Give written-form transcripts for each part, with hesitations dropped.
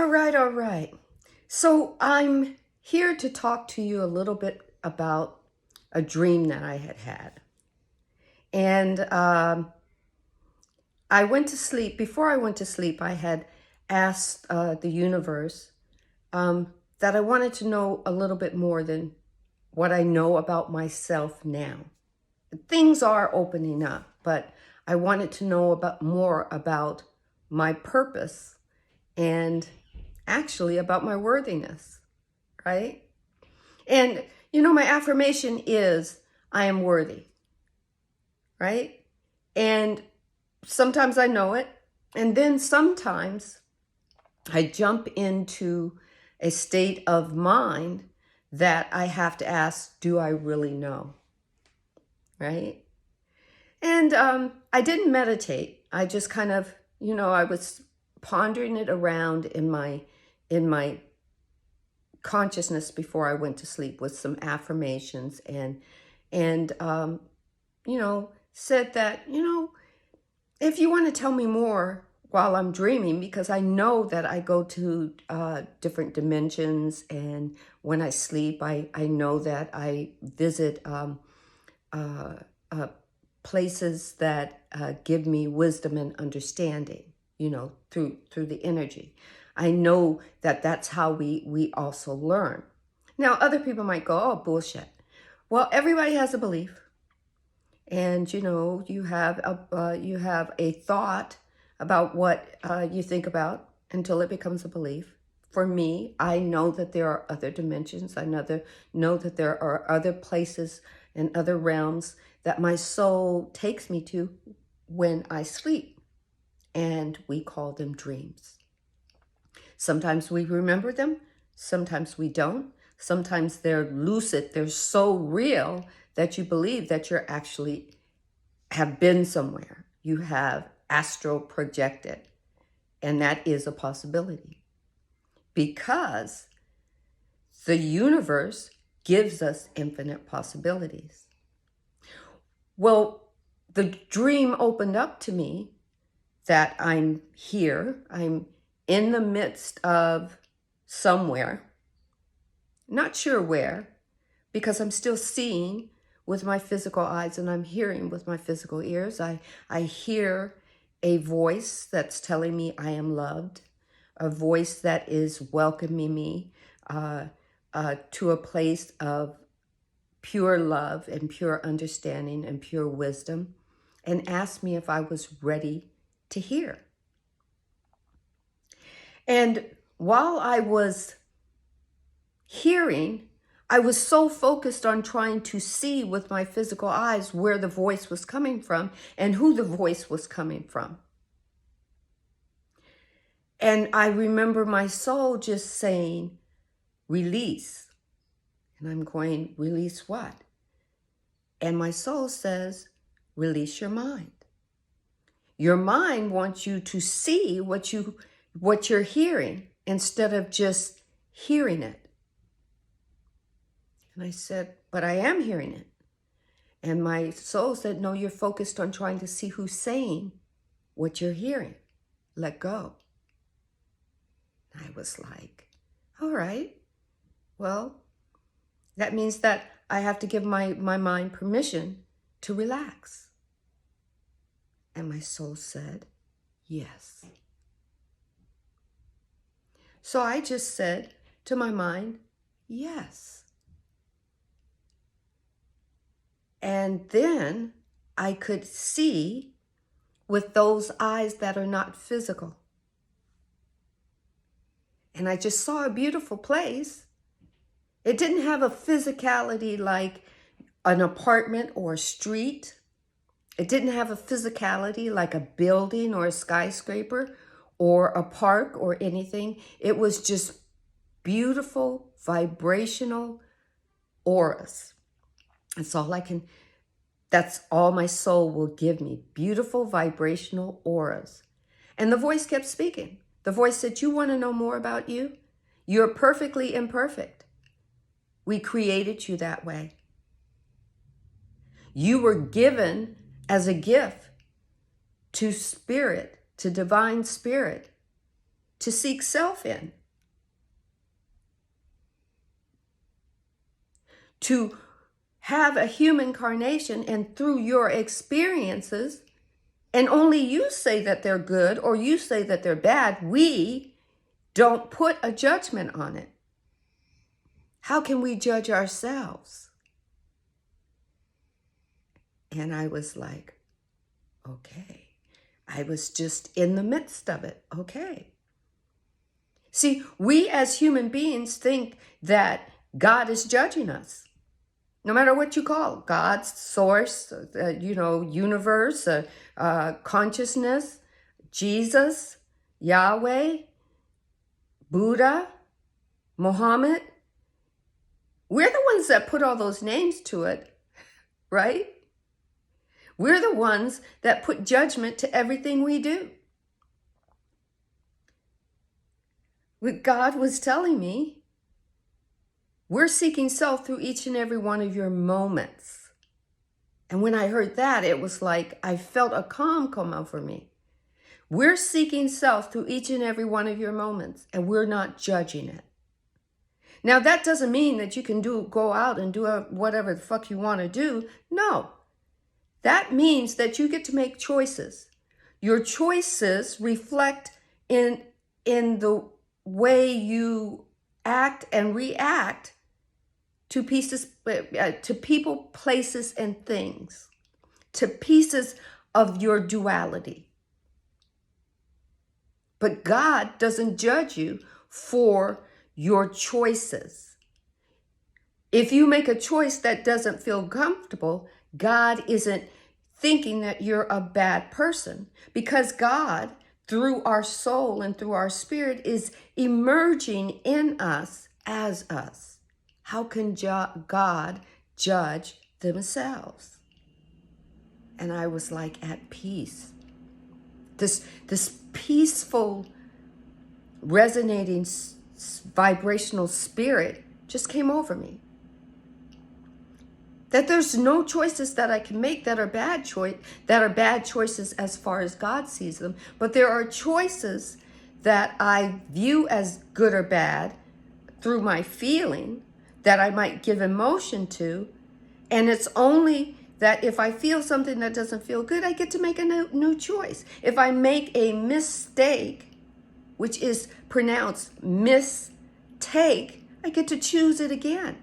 All right. So I'm here to talk to you a little bit about a dream that I had had. And I went to sleep. Before I went to sleep, I had asked the universe that I wanted to know a little bit more than what I know about myself now. Things are opening up, but I wanted to know more about my purpose and actually about my worthiness, right? And, my affirmation is I am worthy, right? And sometimes I know it. And then sometimes I jump into a state of mind that I have to ask, do I really know? Right? And I didn't meditate. I just kind of, I was pondering it around in my consciousness before I went to sleep with some affirmations and said that, if you want to tell me more while I'm dreaming, because I know that I go to different dimensions, and when I sleep, I know that I visit places that give me wisdom and understanding, through the energy. I know that that's how we also learn. Now, other people might go, oh, bullshit. Well, everybody has a belief. And, you have a thought about what you think about until it becomes a belief. For me, I know that there are other dimensions. I know that there are other places and other realms that my soul takes me to when I sleep. And we call them dreams. Sometimes we remember them. Sometimes we don't. Sometimes they're lucid. They're so real that you believe that you're actually have been somewhere. You have astral projected. And that is a possibility. Because the universe gives us infinite possibilities. Well, the dream opened up to me that I'm here. I'm in the midst of somewhere, not sure where, because I'm still seeing with my physical eyes and I'm hearing with my physical ears. I hear a voice that's telling me I am loved, a voice that is welcoming me to a place of pure love and pure understanding and pure wisdom, and asked me if I was ready to hear. And while I was hearing, I was so focused on trying to see with my physical eyes where the voice was coming from and who the voice was coming from. And I remember my soul just saying, release. And I'm going, release what? And my soul says, release your mind. Your mind wants you to see what you're hearing instead of just hearing it. And I said, but I am hearing it. And my soul said, no, you're focused on trying to see who's saying what you're hearing. Let go. I was like, all right, well, that means that I have to give my mind permission to relax. And my soul said, yes. So I just said to my mind, yes. And then I could see with those eyes that are not physical. And I just saw a beautiful place. It didn't have a physicality like an apartment or a street. It didn't have a physicality like a building or a skyscraper or a park or anything. It was just beautiful, vibrational auras. That's all my soul will give me, beautiful vibrational auras. And the voice kept speaking. The voice said, you want to know more about you? You're perfectly imperfect. We created you that way. You were given as a gift to spirit, to divine spirit, to seek self in. to have a human incarnation, and through your experiences, and only you say that they're good or you say that they're bad, we don't put a judgment on it. How can we judge ourselves? And I was like, okay. I was just in the midst of it. Okay. See, we as human beings think that God is judging us. No matter what you call it, God, source, universe, consciousness, Jesus, Yahweh, Buddha, Muhammad. We're the ones that put all those names to it, right? We're the ones that put judgment to everything we do. What God was telling me, we're seeking self through each and every one of your moments. And when I heard that, it was like I felt a calm come over me. We're seeking self through each and every one of your moments, and we're not judging it. Now, that doesn't mean that you can go out and do whatever the fuck you want to do. No. That means that you get to make choices. Your choices reflect in the way you act and react to people, places, and things, to pieces of your duality. But God doesn't judge you for your choices. If you make a choice that doesn't feel comfortable, God isn't thinking that you're a bad person, because God, through our soul and through our spirit, is emerging in us as us. How can God judge themselves? And I was like at peace. This peaceful, resonating, vibrational spirit just came over me. That there's no choices that I can make that are bad choices as far as God sees them, but there are choices that I view as good or bad through my feeling, that I might give emotion to, and it's only that if I feel something that doesn't feel good, I get to make a new choice. If I make a mistake, which is pronounced mistake, I get to choose it again.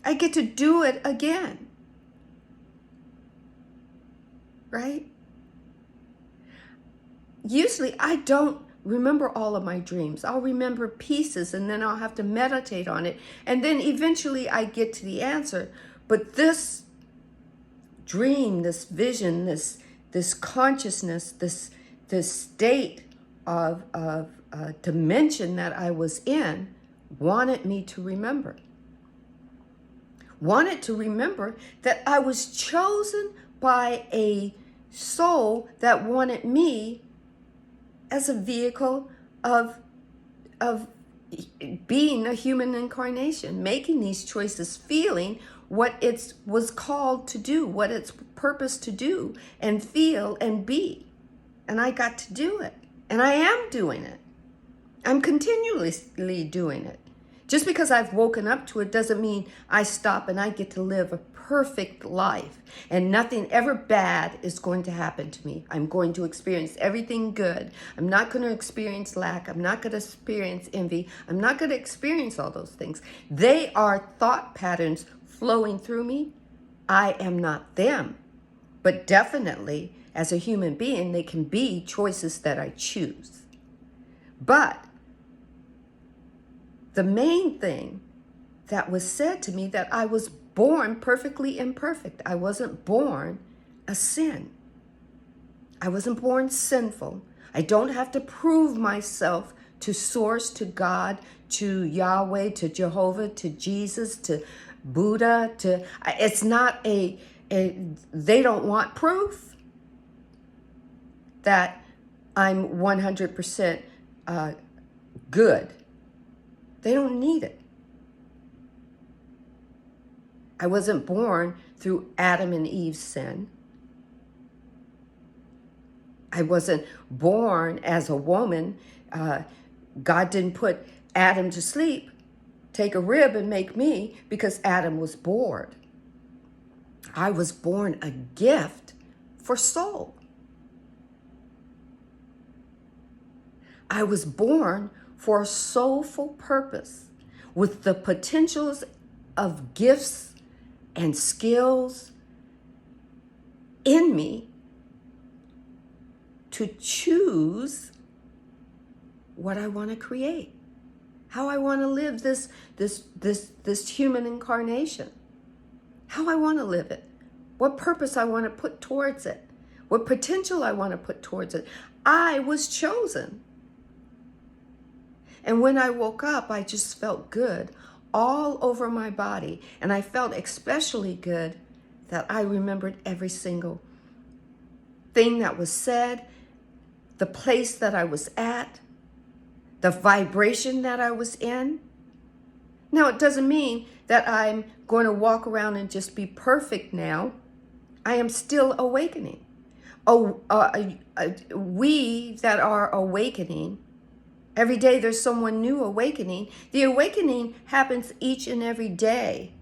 I get to do it again. Right? Usually I don't remember all of my dreams. I'll remember pieces, and then I'll have to meditate on it. And then eventually I get to the answer. But this dream, this vision, this consciousness, this state of dimension that I was in wanted me to remember. Wanted to remember that I was chosen by a soul that wanted me as a vehicle of being a human incarnation, making these choices, feeling what it was called to do, what its purpose to do, and feel and be. And I got to do it. And I am doing it. I'm continuously doing it. Just because I've woken up to it doesn't mean I stop and I get to live a perfect life and nothing ever bad is going to happen to me. I'm going to experience everything good. I'm not going to experience lack. I'm not going to experience envy. I'm not going to experience all those things. They are thought patterns flowing through me. I am not them. But definitely, as a human being, they can be choices that I choose. But the main thing that was said to me, that I was born perfectly imperfect. I wasn't born a sin. I wasn't born sinful. I don't have to prove myself to Source, to God, to Yahweh, to Jehovah, to Jesus, to Buddha. It's not they don't want proof that I'm 100% good. They don't need it. I wasn't born through Adam and Eve's sin. I wasn't born as a woman. God didn't put Adam to sleep take a rib and make me because Adam was bored. I was born a gift for soul. I was born for a soulful purpose with the potentials of gifts and skills in me to choose what I want to create, how I want to live this human incarnation, how I want to live it, what purpose I want to put towards it, what potential I want to put towards it. I was chosen. And when I woke up, I just felt good all over my body. And I felt especially good that I remembered every single thing that was said, the place that I was at, the vibration that I was in. Now, it doesn't mean that I'm going to walk around and just be perfect now. I am still awakening. We that are awakening, every day there's someone new awakening. The awakening happens each and every day.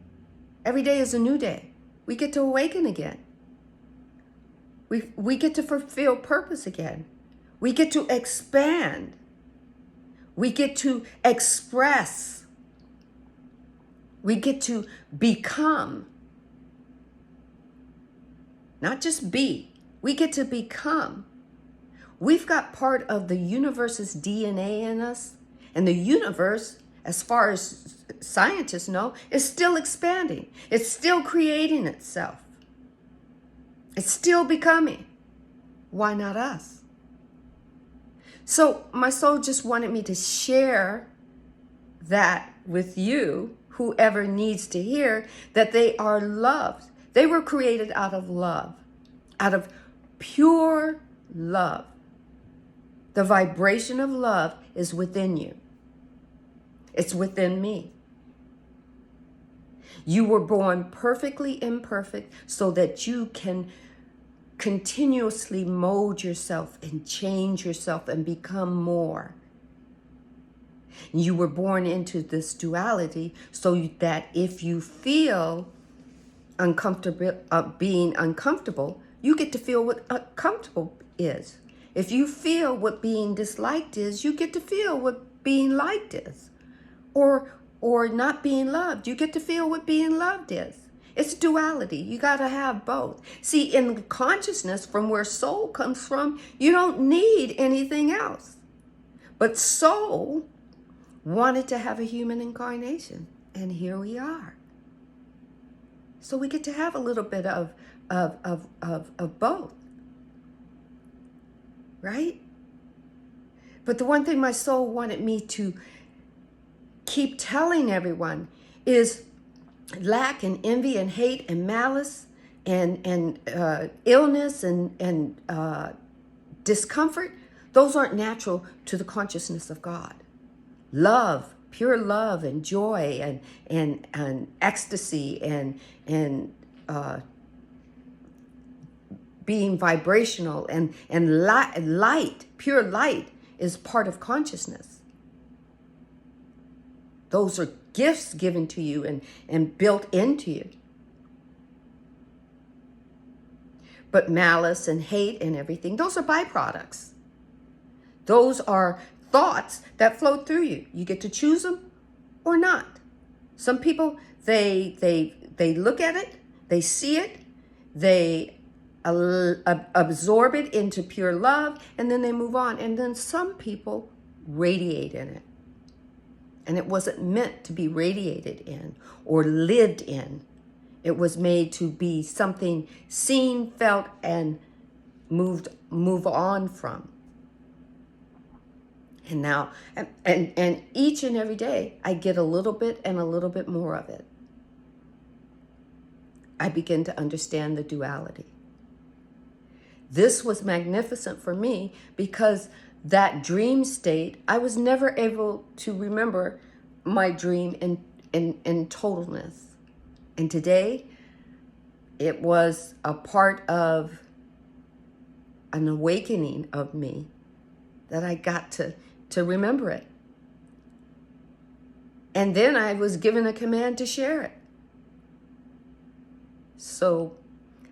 Every day is a new day. We get to awaken again. We get to fulfill purpose again. We get to expand. We get to express. We get to become. Not just be. We get to become. We've got part of the universe's DNA in us. And the universe, as far as scientists know, is still expanding. It's still creating itself. It's still becoming. Why not us? So my soul just wanted me to share that with you, whoever needs to hear, that they are loved. They were created out of love, out of pure love. The vibration of love is within you. It's within me. You were born perfectly imperfect so that you can continuously mold yourself and change yourself and become more. You were born into this duality so that if you feel uncomfortable, being uncomfortable, you get to feel what comfortable is. If you feel what being disliked is, you get to feel what being liked is. Or not being loved, you get to feel what being loved is. It's duality. You got to have both. See, in consciousness, from where soul comes from, you don't need anything else. But soul wanted to have a human incarnation, and here we are. So we get to have a little bit of both, right? But the one thing my soul wanted me to keep telling everyone is lack and envy and hate and malice and illness and discomfort, those aren't natural to the consciousness of God. Love, pure love and joy and ecstasy and being vibrational and light, pure light is part of consciousness. Those are gifts given to you and built into you. But malice and hate and everything, those are byproducts. Those are thoughts that flow through you. You get to choose them or not. Some people, they look at it, they see it, they absorb it into pure love, and then they move on. And then some people radiate in it. And it wasn't meant to be radiated in or lived in. It was made to be something seen, felt, and move on from. And now, and each and every day, I get a little bit and a little bit more of it. I begin to understand the duality. This was magnificent for me because that dream state, I was never able to remember my dream in totalness. And today, it was a part of an awakening of me that I got to remember it. And then I was given a command to share it. So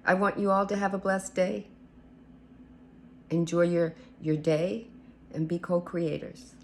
I want you all to have a blessed day. Enjoy your day and be co-creators.